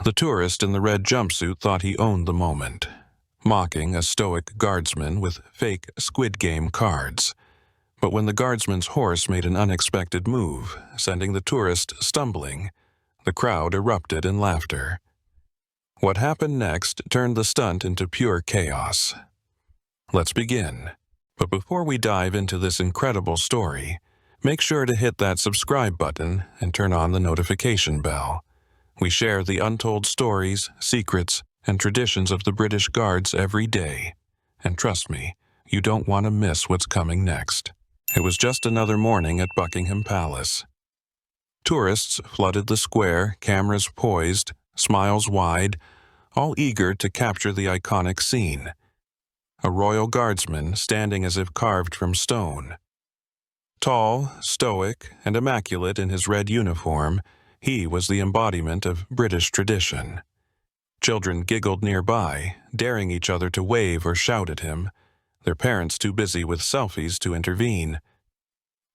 The tourist in the red jumpsuit thought he owned the moment, mocking a stoic guardsman with fake Squid Game cards. But when the guardsman's horse made an unexpected move, sending the tourist stumbling, the crowd erupted in laughter. What happened next turned the stunt into pure chaos. Let's begin. But before we dive into this incredible story, make sure to hit that subscribe button and turn on the notification bell. We share the untold stories, secrets, and traditions of the British Guards every day. And trust me, you don't want to miss what's coming next. It was just another morning at Buckingham Palace. Tourists flooded the square, cameras poised, smiles wide, all eager to capture the iconic scene. A royal guardsman standing as if carved from stone. Tall, stoic, and immaculate in his red uniform, he was the embodiment of British tradition. Children giggled nearby, daring each other to wave or shout at him, their parents too busy with selfies to intervene.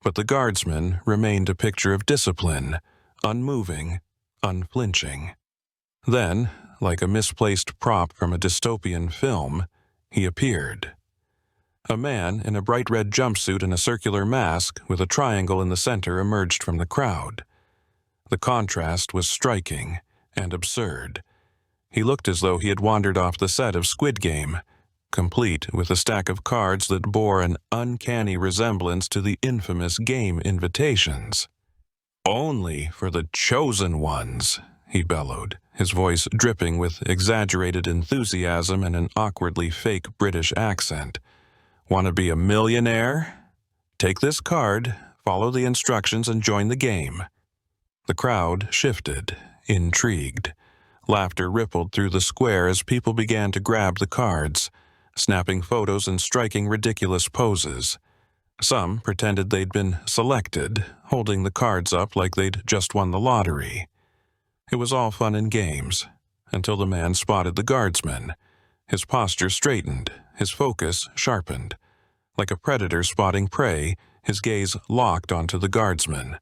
But the guardsman remained a picture of discipline, unmoving, unflinching. Then, like a misplaced prop from a dystopian film, he appeared. A man in a bright red jumpsuit and a circular mask with a triangle in the center emerged from the crowd. The contrast was striking and absurd. He looked as though he had wandered off the set of Squid Game, complete with a stack of cards that bore an uncanny resemblance to the infamous game invitations. "Only for the chosen ones," he bellowed, his voice dripping with exaggerated enthusiasm and an awkwardly fake British accent. "Want to be a millionaire? Take this card, follow the instructions, and join the game." The crowd shifted, intrigued. Laughter rippled through the square as people began to grab the cards, snapping photos and striking ridiculous poses. Some pretended they'd been selected, holding the cards up like they'd just won the lottery. It was all fun and games, until the man spotted the guardsman. His posture straightened, his focus sharpened. Like a predator spotting prey, his gaze locked onto the guardsman.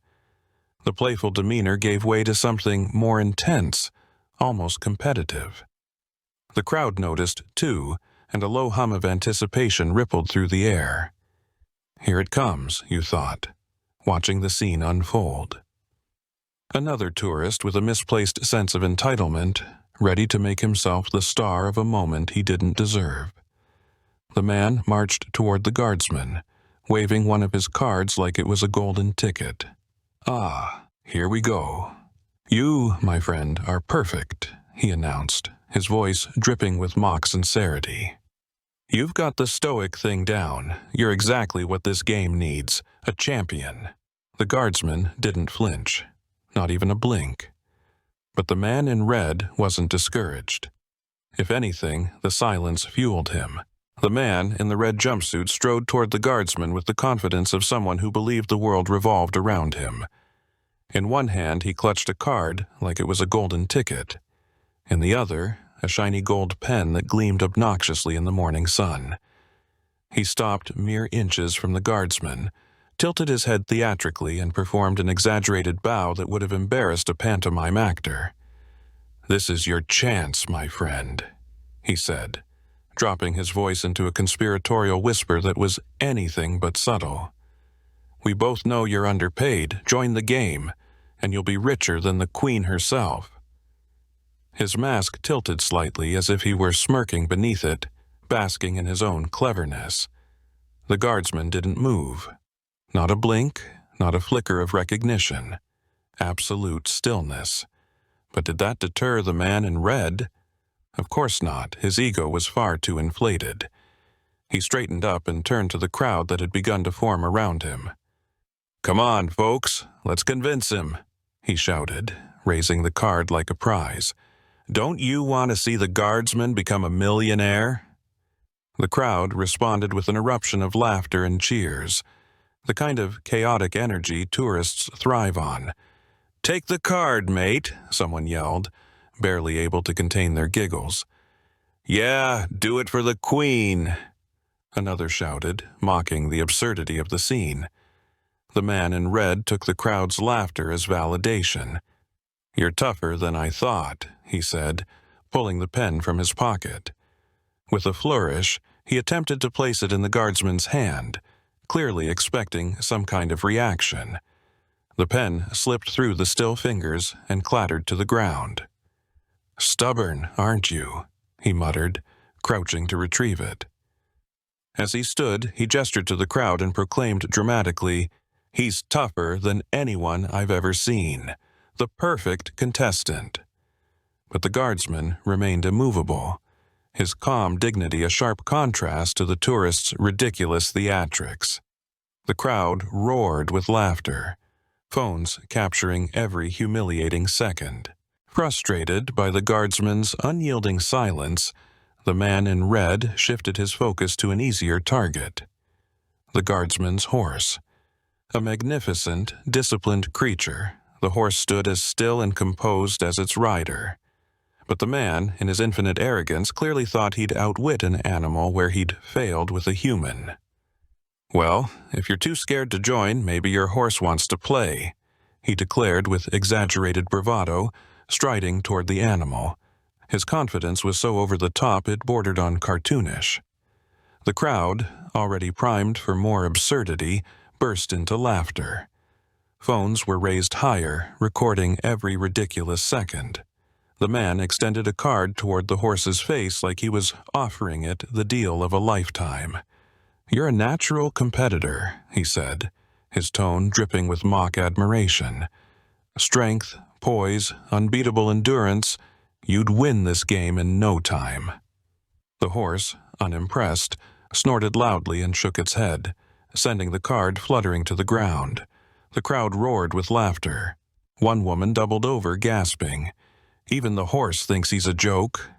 The playful demeanor gave way to something more intense, almost competitive. The crowd noticed, too, and a low hum of anticipation rippled through the air. Here it comes, you thought, watching the scene unfold. Another tourist with a misplaced sense of entitlement, ready to make himself the star of a moment he didn't deserve. The man marched toward the guardsman, waving one of his cards like it was a golden ticket. "Ah, here we go. You, my friend, are perfect," he announced, his voice dripping with mock sincerity. "You've got the stoic thing down. You're exactly what this game needs, a champion." The guardsman didn't flinch, not even a blink. But the man in red wasn't discouraged. If anything, the silence fueled him. The man in the red jumpsuit strode toward the guardsman with the confidence of someone who believed the world revolved around him. In one hand, he clutched a card like it was a golden ticket. In the other, a shiny gold pen that gleamed obnoxiously in the morning sun. He stopped mere inches from the guardsman, tilted his head theatrically, and performed an exaggerated bow that would have embarrassed a pantomime actor. "This is your chance, my friend," he said, dropping his voice into a conspiratorial whisper that was anything but subtle. "We both know you're underpaid. Join the game, and you'll be richer than the Queen herself." His mask tilted slightly as if he were smirking beneath it, basking in his own cleverness. The guardsman didn't move. Not a blink, not a flicker of recognition. Absolute stillness. But did that deter the man in red? Of course not. His ego was far too inflated. He straightened up and turned to the crowd that had begun to form around him. "Come on, folks, let's convince him," he shouted, raising the card like a prize. "Don't you want to see the guardsman become a millionaire?" The crowd responded with an eruption of laughter and cheers, the kind of chaotic energy tourists thrive on. "Take the card, mate," someone yelled, barely able to contain their giggles. "Yeah, do it for the Queen," another shouted, mocking the absurdity of the scene. The man in red took the crowd's laughter as validation. "You're tougher than I thought," he said, pulling the pen from his pocket. With a flourish, he attempted to place it in the guardsman's hand, clearly expecting some kind of reaction. The pen slipped through the still fingers and clattered to the ground. "Stubborn, aren't you?" he muttered, crouching to retrieve it. As he stood, he gestured to the crowd and proclaimed dramatically, "He's tougher than anyone I've ever seen. The perfect contestant." But the guardsman remained immovable, his calm dignity a sharp contrast to the tourists' ridiculous theatrics. The crowd roared with laughter, phones capturing every humiliating second. Frustrated by the guardsman's unyielding silence, the man in red shifted his focus to an easier target. The guardsman's horse. A magnificent, disciplined creature, the horse stood as still and composed as its rider. But the man, in his infinite arrogance, clearly thought he'd outwit an animal where he'd failed with a human. "Well, if you're too scared to join, maybe your horse wants to play," he declared with exaggerated bravado, striding toward the animal. His confidence was so over the top it bordered on cartoonish. The crowd, already primed for more absurdity, burst into laughter. Phones were raised higher, recording every ridiculous second. The man extended a card toward the horse's face like he was offering it the deal of a lifetime. "You're a natural competitor," he said, his tone dripping with mock admiration. "Strength, poise, unbeatable endurance, you'd win this game in no time." The horse, unimpressed, snorted loudly and shook its head, sending the card fluttering to the ground. The crowd roared with laughter. One woman doubled over, gasping. "Even the horse thinks he's a joke."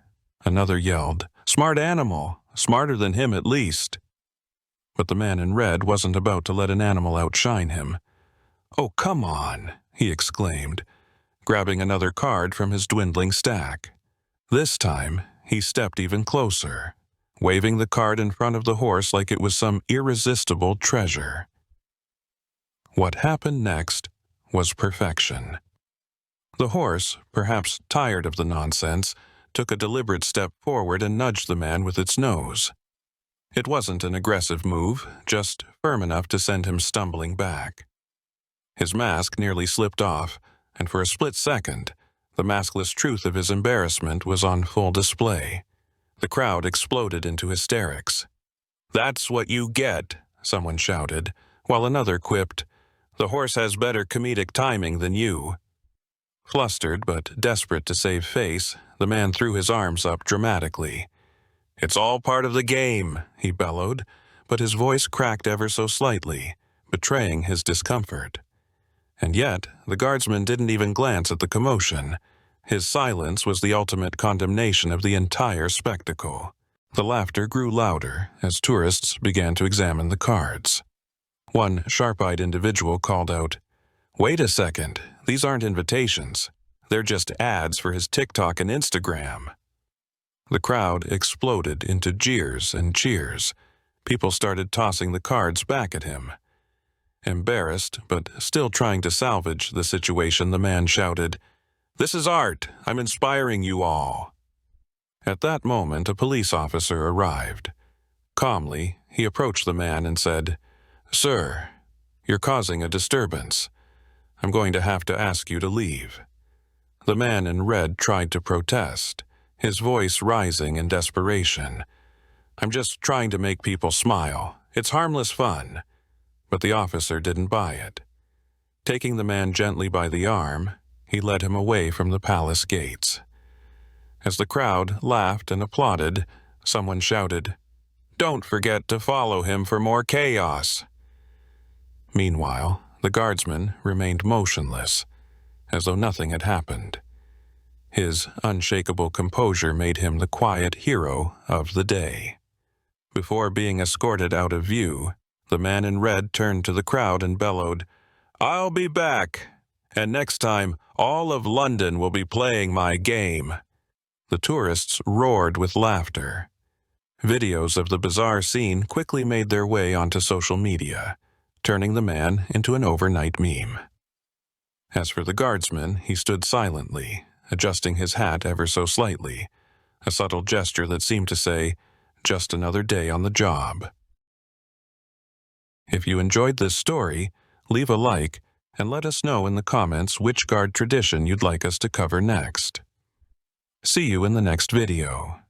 Another yelled, "Smart animal, smarter than him at least." But the man in red wasn't about to let an animal outshine him. "Oh, come on," he exclaimed, grabbing another card from his dwindling stack. This time, he stepped even closer, waving the card in front of the horse like it was some irresistible treasure. What happened next was perfection. The horse, perhaps tired of the nonsense, took a deliberate step forward and nudged the man with its nose. It wasn't an aggressive move, just firm enough to send him stumbling back. His mask nearly slipped off, and for a split second, the maskless truth of his embarrassment was on full display. The crowd exploded into hysterics. "That's what you get," someone shouted, while another quipped, "The horse has better comedic timing than you." Flustered but desperate to save face, the man threw his arms up dramatically. "It's all part of the game," he bellowed, but his voice cracked ever so slightly, betraying his discomfort. And yet, the guardsman didn't even glance at the commotion. His silence was the ultimate condemnation of the entire spectacle. The laughter grew louder as tourists began to examine the cards. One sharp-eyed individual called out, "Wait a second, these aren't invitations. They're just ads for his TikTok and Instagram." The crowd exploded into jeers and cheers. People started tossing the cards back at him. Embarrassed, but still trying to salvage the situation, the man shouted, "This is art. I'm inspiring you all." At that moment, a police officer arrived. Calmly, he approached the man and said, "Sir, you're causing a disturbance. I'm going to have to ask you to leave." The man in red tried to protest, his voice rising in desperation. "I'm just trying to make people smile. It's harmless fun." But the officer didn't buy it. Taking the man gently by the arm, he led him away from the palace gates. As the crowd laughed and applauded, someone shouted, "Don't forget to follow him for more chaos." Meanwhile, the guardsman remained motionless, as though nothing had happened. His unshakable composure made him the quiet hero of the day. Before being escorted out of view, the man in red turned to the crowd and bellowed, "I'll be back, and next time all of London will be playing my game." The tourists roared with laughter. Videos of the bizarre scene quickly made their way onto social media, turning the man into an overnight meme. As for the guardsman, he stood silently, adjusting his hat ever so slightly, a subtle gesture that seemed to say, "Just another day on the job." If you enjoyed this story, leave a like and let us know in the comments which guard tradition you'd like us to cover next. See you in the next video.